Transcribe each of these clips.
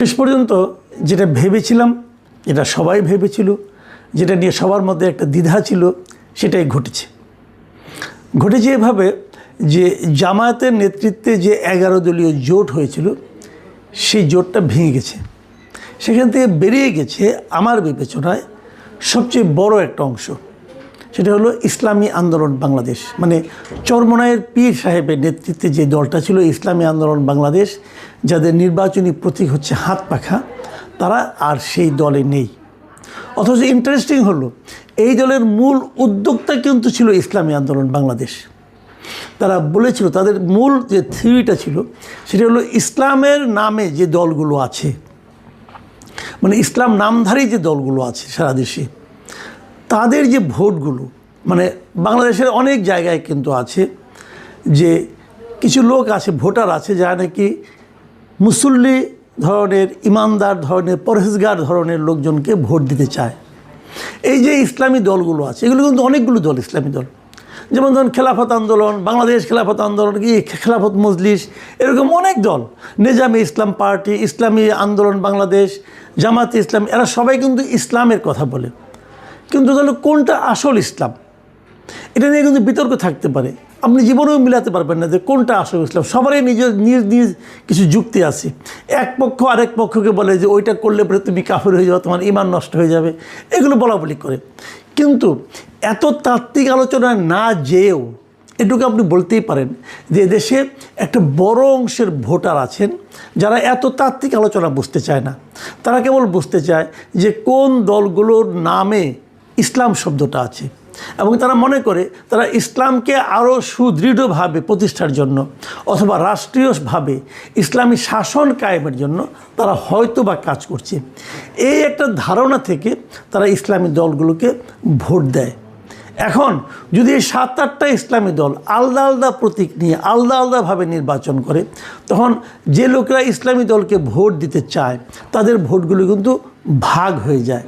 শেষ পর্যন্ত যেটা ভেবেছিলাম, যেটা সবাই ভেবেছিল, যেটা নিয়ে সবার মধ্যে একটা দ্বিধা ছিল, সেটাই ঘটেছে। এভাবে যে জামায়াতের নেতৃত্বে যে 11 দলীয় জোট হয়েছিল, সেই জোটটা ভেঙে গেছে। সেখান থেকে বেরিয়ে গেছে আমার বিবেচনায় সবচেয়ে বড় একটা অংশ, সেটা হলো ইসলামী আন্দোলন বাংলাদেশ। মানে চরমোনাইয়ের পীর সাহেবের নেতৃত্বে যে দলটা ছিল ইসলামী আন্দোলন বাংলাদেশ, যাদের নির্বাচনী প্রতীক হচ্ছে হাত পাখা, তারা আর সেই দলে নেই। অথচ ইন্টারেস্টিং হলো, এই দলের মূল উদ্যোক্তা কিন্তু ছিল ইসলামী আন্দোলন বাংলাদেশ। তারা বলেছিল, তাদের মূল যে থিওরিটা ছিল সেটা হলো ইসলামের নামে যে দলগুলো আছে, মানে ইসলাম নামধারী যে দলগুলো আছে সারা দেশে, তাদের যে ভোটগুলো, মানে বাংলাদেশের অনেক জায়গায় কিন্তু আছে যে কিছু লোক আছে, ভোটার আছে, যারা নাকি মুসল্লি ধরনের, ইমানদার ধরনের, পরহেজগার ধরনের লোকজনকে ভোট দিতে চায়। এই যে ইসলামী দলগুলো আছে, এগুলো কিন্তু অনেকগুলো দল, ইসলামী দল, যেমন ধরুন খেলাফত আন্দোলন, বাংলাদেশ খেলাফত আন্দোলন, খেলাফত মজলিস, এরকম অনেক দল, নিজামে ইসলাম পার্টি, ইসলামী আন্দোলন বাংলাদেশ, জামাতে ইসলাম, এরা সবাই কিন্তু ইসলামের কথা বলে। কিন্তু তাহলে কোনটা আসল ইসলাম, এটা নিয়ে কিন্তু বিতর্ক থাকতে পারে। আপনি জীবনেও মিলাতে পারবেন না যে কোনটা আসল ইসলাম। সবারই নিজ নিজ কিছু যুক্তি আছে। এক পক্ষ আরেক পক্ষকে বলে যে ওইটা করলে পরে তুমি কাফের হয়ে যাবে, তোমার ঈমান নষ্ট হয়ে যাবে, এগুলো বলাবলি করে। কিন্তু এত তাত্ত্বিক আলোচনা না যেয়েও এটুকু আপনি বলতেই পারেন যে দেশে একটা বড় অংশের ভোটার আছেন যারা এত তাত্ত্বিক আলোচনা বুঝতে চায় না। তারা কেবল বুঝতে চায় যে কোন দলগুলোর নামে ইসলাম শব্দটা আছে, এবং তারা মনে করে তারা ইসলামকে আরও সুদৃঢ়ভাবে প্রতিষ্ঠার জন্য অথবা রাষ্ট্রীয়ভাবে ইসলামী শাসন কায়েমের জন্য তারা হয়তো বা কাজ করছে। এই একটা ধারণা থেকে তারা ইসলামী দলগুলোকে ভোট দেয়। এখন যদি এই 7-8টা ইসলামী দল আলাদা আলাদা প্রতীক নিয়ে আলাদা আলাদাভাবে নির্বাচন করে, তখন যে লোকেরা ইসলামী দলকে ভোট দিতে চায় তাদের ভোটগুলো কিন্তু ভাগ হয়ে যায়।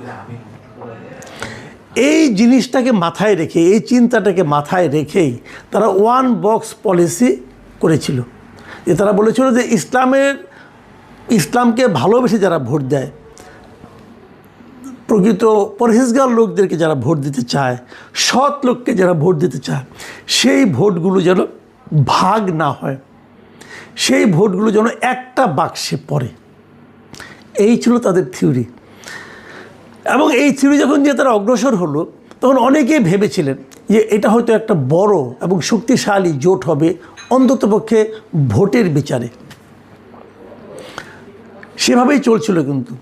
এই জিনিসটাকে মাথায় রেখে, এই চিন্তাটাকে মাথায় রেখেই তারা ওয়ান বক্স পলিসি করেছিল। যে তারা বলেছিল যে ইসলামকে ভালোবেসে যারা ভোট দেয়, প্রকৃত পরহেজগার লোকদেরকে যারা ভোট দিতে চায়, সৎ লোককে যারা ভোট দিতে চায়, সেই ভোটগুলো যেন ভাগ না হয়, সেই ভোটগুলো যেন একটা বাক্সে পড়ে। এই ছিল তাদের থিওরি। এবং এই থিওরি যখন যে তারা অগ্রসর হলো, তখন অনেকেই ভেবেছিলেন যে এটা হয়তো একটা বড় এবং শক্তিশালী জোট হবে, অন্ততপক্ষে ভোটের বিচারে। সেভাবেই চলছিল। কিন্তু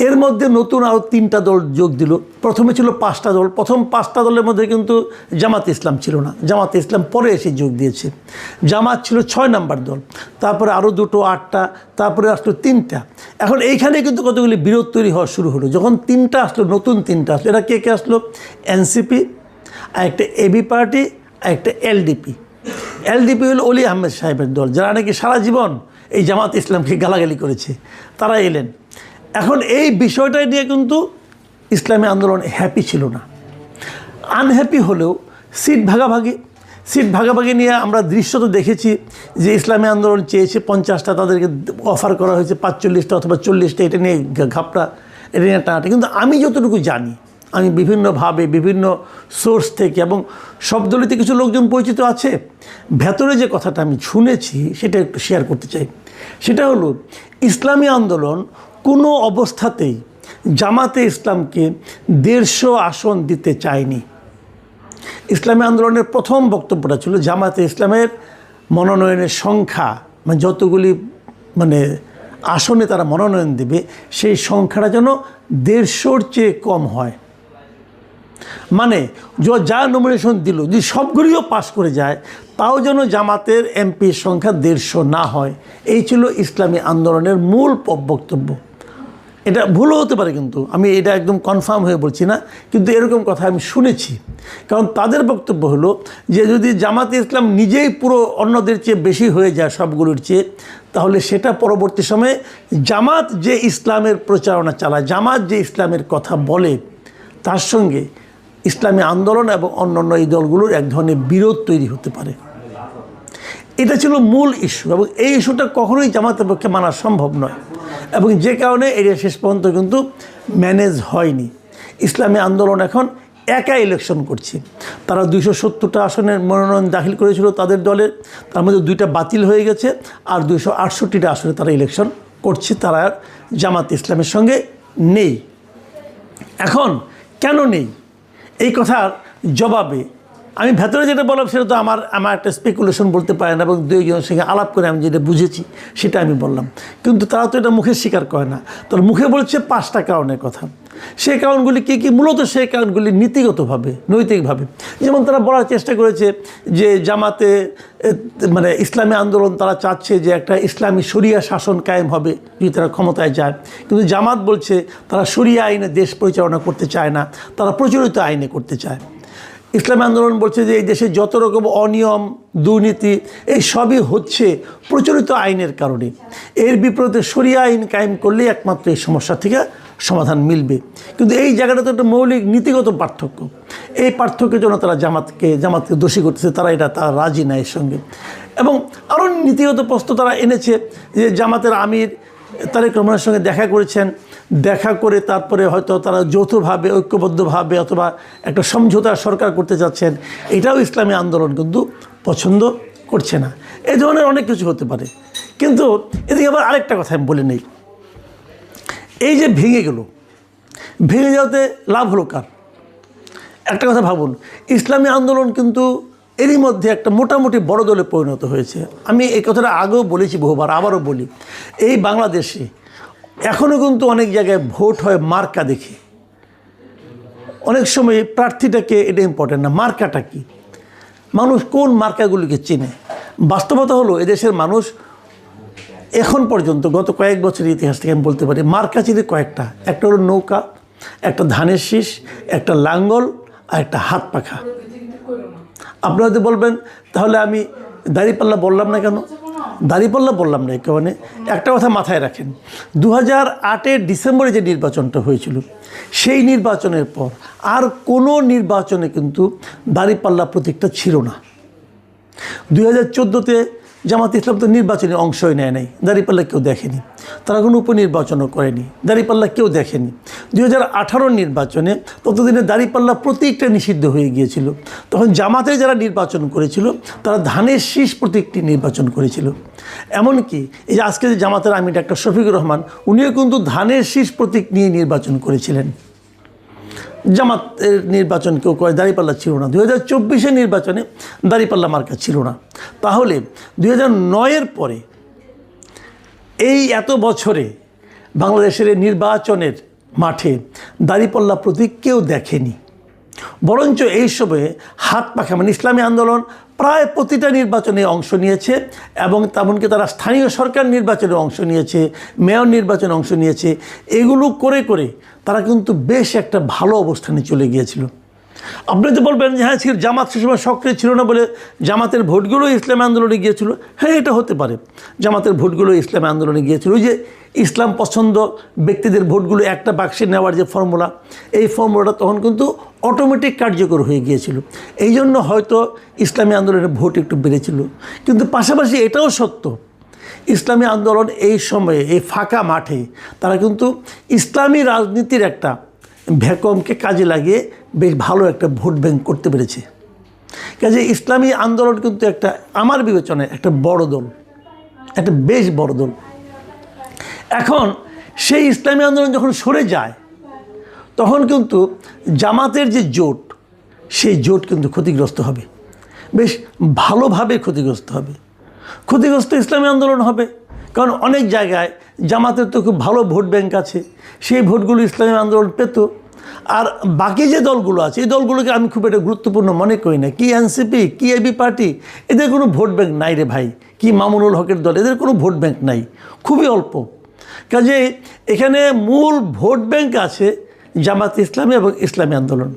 এর মধ্যে নতুন আরও 3টা দল যোগ দিল। প্রথমে ছিল 5টা দল। প্রথম 5টা দলের মধ্যে কিন্তু জামাতে ইসলাম ছিল না। জামাতে ইসলাম পরে এসে যোগ দিয়েছে। জামাত ছিল 6 নম্বর দল, তারপরে আরও 2টো 8টা, তারপরে আসলো 3টা। এখন এইখানে কিন্তু কতগুলি বিরোধ তৈরি হওয়া শুরু হলো। যখন 3টা আসলো, নতুন 3টা আসলো, এরা কে কে আসলো? এনসিপি, আর একটা এবি পার্টি, আর একটা এলডিপি। এলডিপি হলো অলি আহমেদ সাহেবের দল, যারা নাকি সারা জীবন এই জামাত ইসলামকে গালাগালি করেছে, তারা এলেন। এখন এই বিষয়টা নিয়ে কিন্তু ইসলামী আন্দোলন হ্যাপি ছিল না। আনহ্যাপি হলেও সিট ভাগাভাগি নিয়ে আমরা দৃশ্য তো দেখেছি যে ইসলামী আন্দোলন চেয়েছে 50টা, তাদেরকে অফার করা হয়েছে 45টা অথবা 40টা। এটা নিয়ে ঘাপটা, এটা নিয়ে টানাটা। কিন্তু আমি যতটুকু জানি, আমি বিভিন্নভাবে বিভিন্ন সোর্স থেকে এবং সব দলিতে কিছু লোকজন পরিচিত আছে, ভেতরে যে কথাটা আমি শুনেছি সেটা একটু শেয়ার করতে চাই। সেটা হলো, ইসলামী আন্দোলন কোনো অবস্থাতেই জামাতে ইসলামকে 150 আসন দিতে চায়নি। ইসলামী আন্দোলনের প্রথম বক্তব্যটা ছিল জামাতে ইসলামের মনোনয়নের সংখ্যা, মানে যতগুলি আসনে তারা মনোনয়ন দেবে, সেই সংখ্যাটা যেন 150-র চেয়ে কম হয়। মানে যা নমিনেশন দিল, যদি সবগুলিও পাস করে যায়, তাও যেন জামাতের এমপির সংখ্যা 150 না হয়। এই ছিল ইসলামী আন্দোলনের মূল বক্তব্য। এটা ভুলও হতে পারে, কিন্তু আমি এটা একদম কনফার্ম হয়ে বলছি না, কিন্তু এরকম কথা আমি শুনেছি। কারণ তাদের বক্তব্য হলো যে যদি জামাতে ইসলাম নিজেই পুরো অন্যদের চেয়ে বেশি হয়ে যায় সবগুলোর চেয়ে, তাহলে সেটা পরবর্তী সময়ে জামাত যে ইসলামের প্রচারণা চালায়, জামাত যে ইসলামের কথা বলে, তার সঙ্গে ইসলামী আন্দোলন এবং অন্যান্য এই দলগুলোর এক ধরনের বিরোধ তৈরি হতে পারে। এটা ছিল মূল ইস্যু, এবং এই ইস্যুটা কখনোই জামাতের পক্ষে মানা সম্ভব নয়। এবং যে কারণে এটা শেষ পর্যন্ত কিন্তু ম্যানেজ হয়নি। ইসলামী আন্দোলন এখন একা ইলেকশন করছে। তারা 270টা আসনের মনোনয়ন দাখিল করেছিল তাদের দলের, তার মধ্যে 2টা বাতিল হয়ে গেছে, আর 268টা আসনে তারা ইলেকশন করছে। তারা আর জামাত ইসলামের সঙ্গে নেই। এখন কেন নেই এই কথার জবাবে আমি ভেতরে যেটা বললাম সেটা তো আমার একটা স্পেকুলেশন বলতে পারে না, এবং দুইজনের সঙ্গে আলাপ করে আমি যেটা বুঝেছি সেটা আমি বললাম। কিন্তু তারা তো এটা মুখে স্বীকার করে না। তার মুখে বলছে 5টা কারণের কথা। সেই কারণগুলি কী কী? মূলত সেই কারণগুলি নীতিগতভাবে, নৈতিকভাবে। যেমন তারা বলার চেষ্টা করেছে যে জামাতে মানে ইসলামী আন্দোলন তারা চাচ্ছে যে একটা ইসলামী শরিয়া শাসন কায়েম হবে যদি তারা ক্ষমতায় যায়। কিন্তু জামাত বলছে তারা শরিয়া আইনে দেশ পরিচালনা করতে চায় না, তারা প্রচলিত আইনে করতে চায়। ইসলামী আন্দোলন বলছে যে এই দেশে যত রকম অনিয়ম, দুর্নীতি এই সবই হচ্ছে প্রচলিত আইনের কারণে। এর বিপরীতে শরিয়া আইন কায়েম করলেই একমাত্র এই সমস্যা থেকে সমাধান মিলবে। কিন্তু এই জায়গাটা তো একটা মৌলিক নীতিগত পার্থক্য। এই পার্থক্যের জন্য তারা জামাতকে দোষী করতেছে। তারা রাজি না এর সঙ্গে। এবং আরও নীতিগত প্রশ্ন তারা এনেছে যে জামাতের আমির তারেক রহমানের সঙ্গে দেখা করেছেন, দেখা করে তারপরে হয়তো তারা যৌথভাবে, ঐক্যবদ্ধভাবে অথবা একটা সমঝোতা সরকার করতে যাচ্ছেন। এটাও ইসলামী আন্দোলন কিন্তু পছন্দ করছে না। এই ধরনের অনেক কিছু হতে পারে। কিন্তু এদিকে আবার আরেকটা কথা আমি বলে নেই, এই যে ভেঙে যাওয়াতে লাভ হলো কার? একটা কথা ভাবুন, ইসলামী আন্দোলন কিন্তু এরই মধ্যে একটা মোটামুটি বড় দলে পরিণত হয়েছে। আমি এই কথাটা আগেও বলেছি বহুবার, আবারও বলি। এই বাংলাদেশে এখনও কিন্তু অনেক জায়গায় ভোট হয় মার্কা দেখে। অনেক সময় প্রার্থীটাকে এটা ইম্পর্টেন্ট না, মার্কাটা কি, মানুষ কোন মার্কাগুলিকে চেনে। বাস্তবতা হলো এদেশের মানুষ এখন পর্যন্ত গত কয়েক বছরের ইতিহাস থেকে আমি বলতে পারি মার্কা চিনি কয়েকটা। একটা হলো নৌকা, একটা ধানের শীষ, একটা লাঙ্গল, আর একটা হাত পাখা। আপনারা যদি বলবেন তাহলে আমি দাঁড়িপাল্লা বললাম না কেন? দাঁড়িপাল্লা বললাম না এই কারণে, একটা কথা মাথায় রাখেন, 2008-এর ডিসেম্বরে যে নির্বাচনটা হয়েছিল সেই নির্বাচনের পর আর কোনো নির্বাচনে কিন্তু দাঁড়িপাল্লা প্রতীকটা ছিল না। 2014-তে জামাত ইসলাম তো নির্বাচনে অংশই নেয় নাই, দাঁড়িপাল্লা কেউ দেখেনি। তারা কোনো উপনির্বাচনও করেনি, দাঁড়িপাল্লা কেউ দেখেনি। 2018 নির্বাচনে ততদিনে দাঁড়িপাল্লা প্রতীকটা নিষিদ্ধ হয়ে গিয়েছিল। তখন জামাতে যারা নির্বাচন করেছিল তারা ধানের শীষ প্রতীকটি নির্বাচন করেছিল। এমনকি এই যে আজকে যে জামাতের আমির ডাক্তার শফিকুর রহমান, উনিও কিন্তু ধানের শীষ প্রতীক নিয়ে নির্বাচন করেছিলেন। জামাতের নির্বাচন কেউ করে, দাঁড়িপাল্লা ছিল না। 2024-এর নির্বাচনে দাঁড়িপাল্লা মার্কা ছিল না। তাহলে 2009-এর পরে এই এত বছরে বাংলাদেশের নির্বাচনের মাঠে দাঁড়িপাল্লা প্রতীক কেউ দেখেনি। বরঞ্চ এই সময়ে হাত পাখা মানে ইসলামী আন্দোলন প্রায় প্রতিটা নির্বাচনে অংশ নিয়েছে, এবং তেমনকি তারা স্থানীয় সরকার নির্বাচনে অংশ নিয়েছে, মেয়র নির্বাচনে অংশ নিয়েছে। এগুলো করে করে তারা কিন্তু বেশ একটা ভালো অবস্থানে চলে গিয়েছিল। আপনি তো বলবেন যে হ্যাঁ জামাত সে সময় সক্রিয় ছিল না বলে জামাতের ভোটগুলো ইসলামী আন্দোলনে গিয়েছিল। হ্যাঁ, এটা হতে পারে, জামাতের ভোটগুলো ইসলামী আন্দোলনে গিয়েছিল। ওই যে ইসলাম পছন্দ ব্যক্তিদের ভোটগুলো একটা বাক্সে নেওয়ার যে ফর্মুলা, এই ফর্মুলাটা তখন কিন্তু অটোমেটিক কার্যকর হয়ে গিয়েছিল। এই জন্য হয়তো ইসলামী আন্দোলনের ভোট একটু বেড়েছিল। কিন্তু পাশাপাশি এটাও সত্য, ইসলামী আন্দোলন এই সময়ে এই ফাঁকা মাঠে তারা কিন্তু ইসলামী রাজনীতির একটা ভ্যাকুয়ামকে কাজে লাগিয়ে বেশ ভালো একটা ভোট ব্যাংক করতে পেরেছে। কাজে ইসলামী আন্দোলন কিন্তু একটা আমার বিবেচনায় একটা বড় দল, একটা বেশ বড় দল। এখন সেই ইসলামী আন্দোলন যখন সরে যায় তখন কিন্তু জামাতের যে জোট, সেই জোট কিন্তু ক্ষতিগ্রস্ত হবে, বেশ ভালোভাবে ক্ষতিগ্রস্ত হবে। ক্ষতিগ্রস্ত ইসলামী আন্দোলন হবে, কারণ অনেক জায়গায় জামাতের তো খুব ভালো ভোট ব্যাংক আছে, সেই ভোটগুলো ইসলামী আন্দোলন পেত। আর বাকি যে দলগুলো আছে এই দলগুলোকে আমি খুব একটা গুরুত্বপূর্ণ মনে করি না। কি এনসিপি, কি এবি পার্টি, এদের কোনো ভোট ব্যাংক নাই রে ভাই। কি মামুনুল হকের দল, এদের কোনো ভোট ব্যাংক নাই, খুবই অল্প। কাজে এখানে মূল ভোট ব্যাংক আছে জামাত ইসলামী এবং ইসলামী আন্দোলন।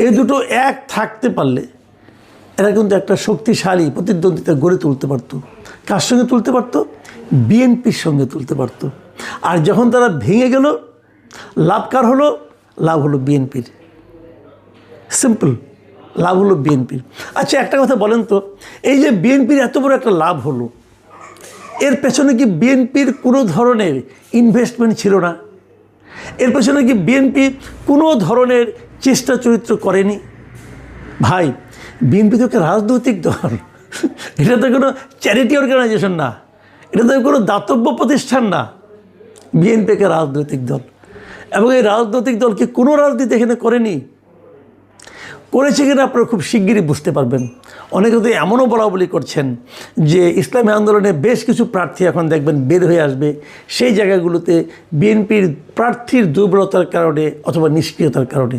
এই দুটো এক থাকতে পারলে এরা কিন্তু একটা শক্তিশালী প্রতিদ্বন্দ্বিতা গড়ে তুলতে পারত। কার সঙ্গে তুলতে পারত? বিএনপির সঙ্গে তুলতে পারত। আর যখন তারা ভেঙে গেল, লাভ কার হলো? লাভ হলো বিএনপির। সিম্পল, লাভ হলো বিএনপির। আচ্ছা, একটা কথা বলেন তো, এই যে বিএনপির এত বড় একটা লাভ হলো, এর পেছনে কি বিএনপির কোনো ধরনের ইনভেস্টমেন্ট ছিল না? এর পেছনে কি বিএনপি কোনো ধরনের চেষ্টা চরিত্র করেনি? ভাই, বিএনপি তো একটা রাজনৈতিক দল, এটা তো কোনো চ্যারিটি অর্গানাইজেশন না, এটা তো কোনো দাতব্য প্রতিষ্ঠান না। বিএনপি একটা রাজনৈতিক দল, এবং এই রাজনৈতিক দল কি কোনো রাজনীতি এখানে করেনি? করেছে কিনা আপনারা খুব শিগগিরই বুঝতে পারবেন। অনেকে তো এমনও বলা বলি করছেন যে ইসলামী আন্দোলনে বেশ কিছু প্রার্থী এখন দেখবেন বের হয়ে আসবে, সেই জায়গাগুলোতে বিএনপির প্রার্থীর দুর্বলতার কারণে অথবা নিষ্ক্রিয়তার কারণে।